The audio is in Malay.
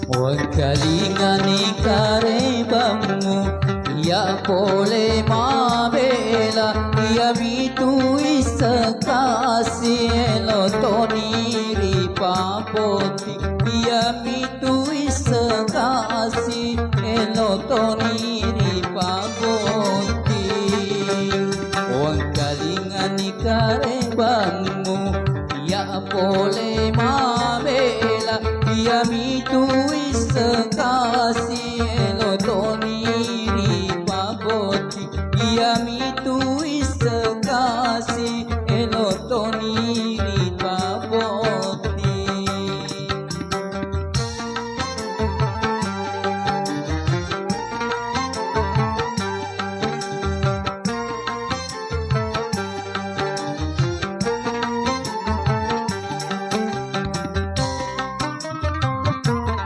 Wangkalingani karebamu ya pole mabela ya bitu isakasi elotoni papoti ya bitu isakasi elotoni papoti Wangkalingani karebamu ya pole mabela ya bitu isakasi